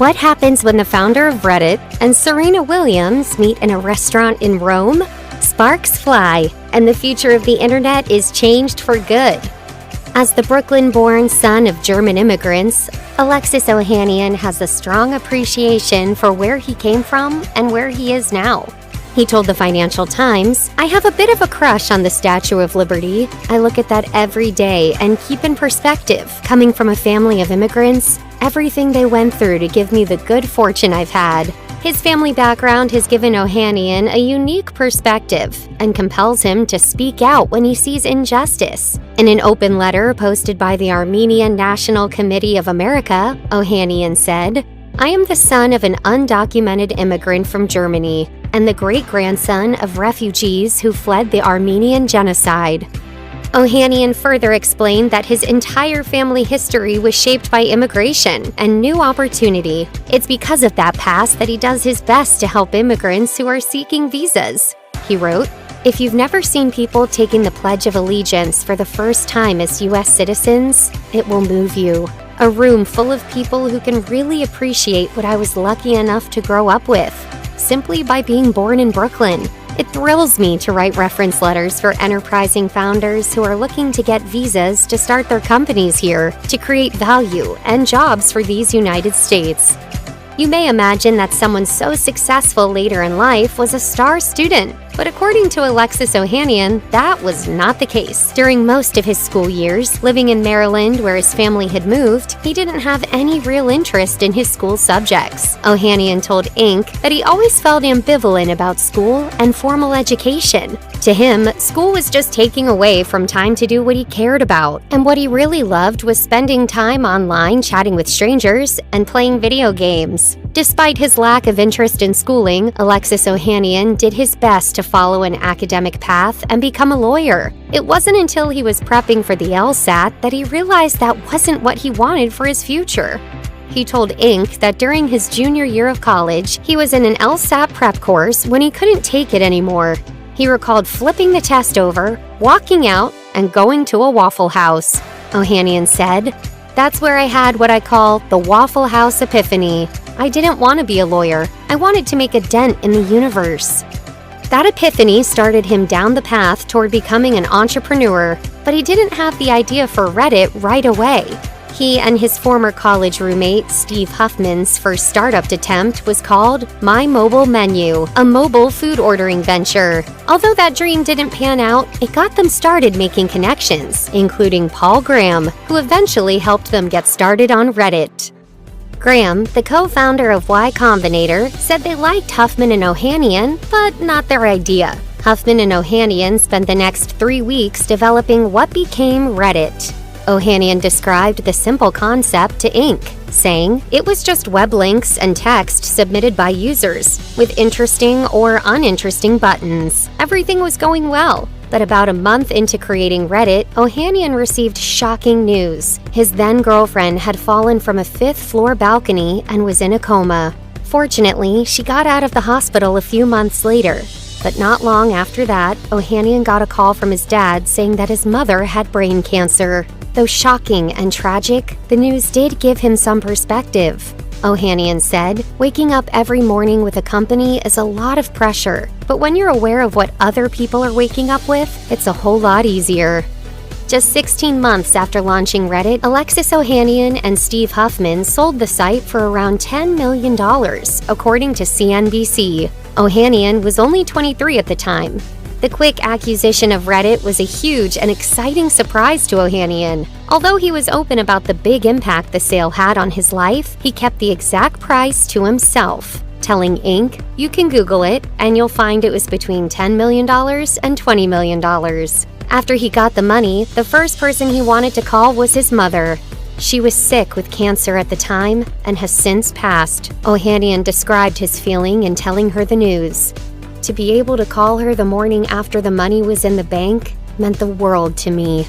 What happens when the founder of Reddit and Serena Williams meet in a restaurant in Rome? Sparks fly, and the future of the internet is changed for good. As the Brooklyn-born son of German immigrants, Alexis Ohanian has a strong appreciation for where he came from and where he is now. He told the Financial Times, "I have a bit of a crush on the Statue of Liberty. I look at that every day and keep in perspective, coming from a family of immigrants, everything they went through to give me the good fortune I've had." His family background has given Ohanian a unique perspective and compels him to speak out when he sees injustice. In an open letter posted by the Armenian National Committee of America, Ohanian said, "I am the son of an undocumented immigrant from Germany and the great-grandson of refugees who fled the Armenian genocide." Ohanian further explained that his entire family history was shaped by immigration and new opportunity. It's because of that past that he does his best to help immigrants who are seeking visas. He wrote, "If you've never seen people taking the Pledge of Allegiance for the first time as U.S. citizens, it will move you. A room full of people who can really appreciate what I was lucky enough to grow up with, simply by being born in Brooklyn. It thrills me to write reference letters for enterprising founders who are looking to get visas to start their companies here, to create value and jobs for these United States." You may imagine that someone so successful later in life was a star student, but according to Alexis Ohanian, that was not the case. During most of his school years, living in Maryland where his family had moved, he didn't have any real interest in his school subjects. Ohanian told Inc. that he always felt ambivalent about school and formal education. To him, school was just taking away from time to do what he cared about, and what he really loved was spending time online chatting with strangers and playing video games. Despite his lack of interest in schooling, Alexis Ohanian did his best to follow an academic path and become a lawyer. It wasn't until he was prepping for the LSAT that he realized that wasn't what he wanted for his future. He told Inc. that during his junior year of college, he was in an LSAT prep course when he couldn't take it anymore. He recalled flipping the test over, walking out, and going to a Waffle House. Ohanian said, "That's where I had what I call the Waffle House epiphany. I didn't want to be a lawyer. I wanted to make a dent in the universe." That epiphany started him down the path toward becoming an entrepreneur, but he didn't have the idea for Reddit right away. He and his former college roommate, Steve Huffman's first startup attempt was called My Mobile Menu, a mobile food ordering venture. Although that dream didn't pan out, it got them started making connections, including Paul Graham, who eventually helped them get started on Reddit. Graham, the co-founder of Y Combinator, said they liked Huffman and Ohanian, but not their idea. Huffman and Ohanian spent the next 3 weeks developing what became Reddit. Ohanian described the simple concept to Inc., saying, "It was just web links and text submitted by users, with interesting or uninteresting buttons. Everything was going well." But about a month into creating Reddit, Ohanian received shocking news. His then-girlfriend had fallen from a 5th-floor balcony and was in a coma. Fortunately, she got out of the hospital a few months later. But not long after that, Ohanian got a call from his dad saying that his mother had brain cancer. Though shocking and tragic, the news did give him some perspective. Ohanian said, "Waking up every morning with a company is a lot of pressure, but when you're aware of what other people are waking up with, it's a whole lot easier." Just 16 months after launching Reddit, Alexis Ohanian and Steve Huffman sold the site for around $10 million, according to CNBC. Ohanian was only 23 at the time. The quick acquisition of Reddit was a huge and exciting surprise to Ohanian. Although he was open about the big impact the sale had on his life, he kept the exact price to himself, telling Inc., "You can Google it, and you'll find it was between $10 million and $20 million. After he got the money, the first person he wanted to call was his mother. She was sick with cancer at the time and has since passed. Ohanian described his feeling in telling her the news. To be able to call her the morning after the money was in the bank meant the world to me.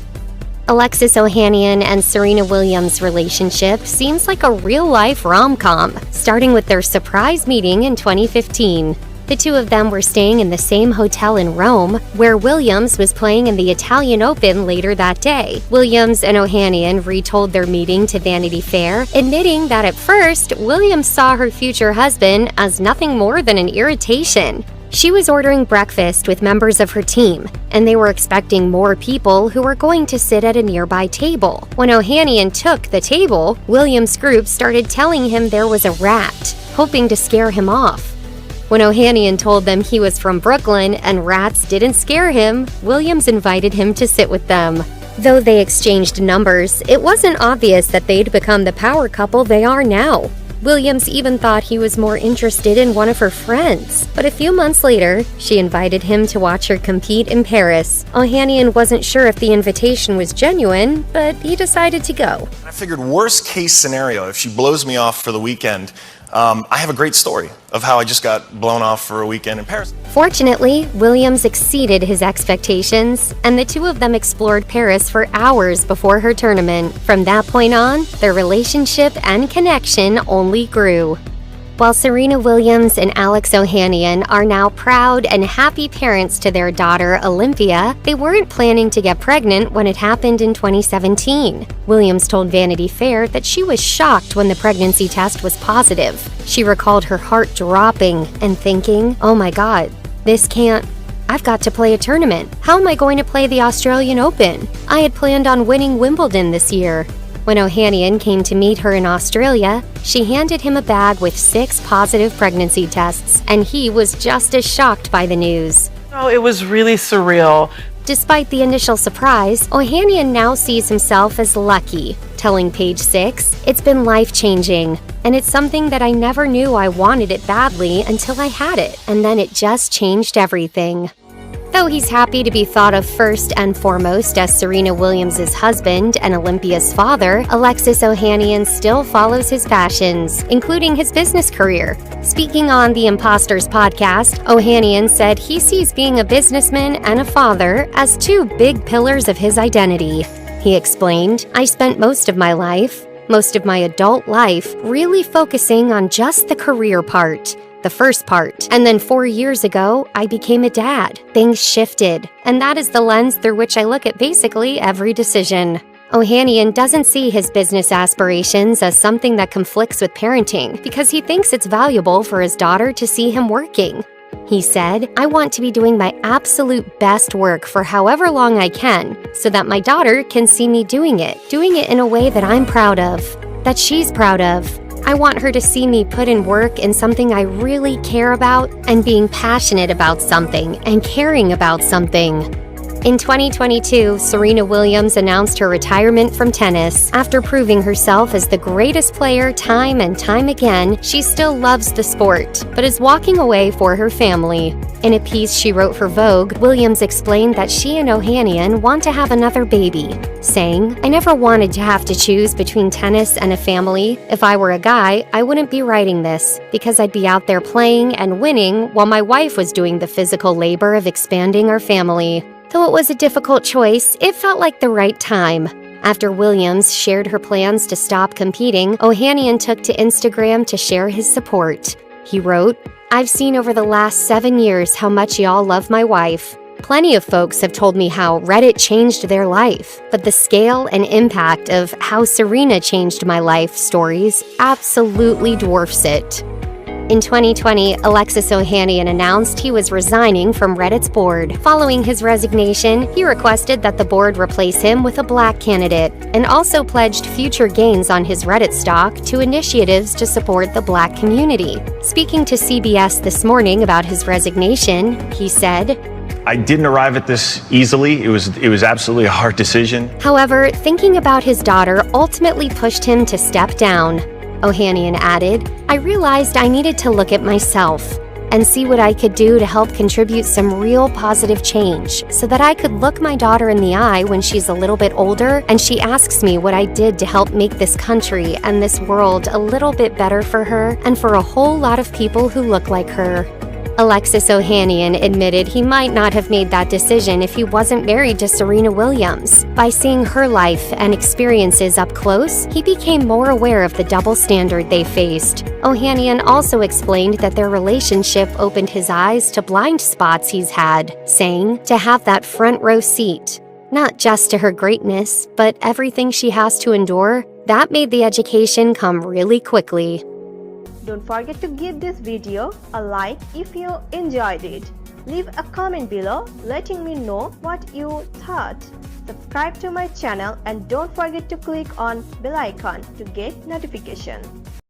Alexis Ohanian and Serena Williams' relationship seems like a real-life rom-com, starting with their surprise meeting in 2015. The two of them were staying in the same hotel in Rome, where Williams was playing in the Italian Open later that day. Williams and Ohanian retold their meeting to Vanity Fair, admitting that at first, Williams saw her future husband as nothing more than an irritation. She was ordering breakfast with members of her team, and they were expecting more people who were going to sit at a nearby table. When Ohanian took the table, Williams' group started telling him there was a rat, hoping to scare him off. When Ohanian told them he was from Brooklyn and rats didn't scare him, Williams invited him to sit with them. Though they exchanged numbers, it wasn't obvious that they'd become the power couple they are now. Williams even thought he was more interested in one of her friends. But a few months later, she invited him to watch her compete in Paris. Ohanian wasn't sure if the invitation was genuine, but he decided to go. I figured worst case scenario, if she blows me off for the weekend, I have a great story of how I just got blown off for a weekend in Paris. Fortunately, Williams exceeded his expectations, and the two of them explored Paris for hours before her tournament. From that point on, their relationship and connection only grew. While Serena Williams and Alex Ohanian are now proud and happy parents to their daughter, Olympia, they weren't planning to get pregnant when it happened in 2017. Williams told Vanity Fair that she was shocked when the pregnancy test was positive. She recalled her heart dropping and thinking, "Oh my God, I've got to play a tournament. How am I going to play the Australian Open? I had planned on winning Wimbledon this year." When Ohanian came to meet her in Australia, she handed him a bag with 6 positive pregnancy tests, and he was just as shocked by the news. Oh, it was really surreal. Despite the initial surprise, Ohanian now sees himself as lucky, telling Page Six, "It's been life-changing, and it's something that I never knew I wanted it badly until I had it, and then it just changed everything." Though he's happy to be thought of first and foremost as Serena Williams' husband and Olympia's father, Alexis Ohanian still follows his passions, including his business career. Speaking on the Imposters podcast, Ohanian said he sees being a businessman and a father as 2 big pillars of his identity. He explained, "I spent most of my adult life, really focusing on just the career part. The first part. And then 4 years ago, I became a dad. Things shifted, and that is the lens through which I look at basically every decision." Ohanian doesn't see his business aspirations as something that conflicts with parenting because he thinks it's valuable for his daughter to see him working. He said, "I want to be doing my absolute best work for however long I can so that my daughter can see me doing it in a way that I'm proud of, that she's proud of. I want her to see me put in work in something I really care about and being passionate about something and caring about something." In 2022, Serena Williams announced her retirement from tennis. After proving herself as the greatest player time and time again, she still loves the sport, but is walking away for her family. In a piece she wrote for Vogue, Williams explained that she and Ohanian want to have another baby, saying, "I never wanted to have to choose between tennis and a family. If I were a guy, I wouldn't be writing this, because I'd be out there playing and winning while my wife was doing the physical labor of expanding our family." Though it was a difficult choice, it felt like the right time. After Williams shared her plans to stop competing, Ohanian took to Instagram to share his support. He wrote, "I've seen over the last 7 years how much y'all love my wife. Plenty of folks have told me how Reddit changed their life, but the scale and impact of how Serena changed my life stories absolutely dwarfs it." In 2020, Alexis Ohanian announced he was resigning from Reddit's board. Following his resignation, he requested that the board replace him with a black candidate, and also pledged future gains on his Reddit stock to initiatives to support the black community. Speaking to CBS This Morning about his resignation, he said, "I didn't arrive at this easily. It was absolutely a hard decision." However, thinking about his daughter ultimately pushed him to step down. Ohanian added, "I realized I needed to look at myself and see what I could do to help contribute some real positive change so that I could look my daughter in the eye when she's a little bit older and she asks me what I did to help make this country and this world a little bit better for her and for a whole lot of people who look like her." Alexis Ohanian admitted he might not have made that decision if he wasn't married to Serena Williams. By seeing her life and experiences up close, he became more aware of the double standard they faced. Ohanian also explained that their relationship opened his eyes to blind spots he's had, saying, "To have that front row seat, not just to her greatness, but everything she has to endure, that made the education come really quickly." Don't forget to give this video a like if you enjoyed it. Leave a comment below letting me know what you thought. Subscribe to my channel and don't forget to click on bell icon to get notification.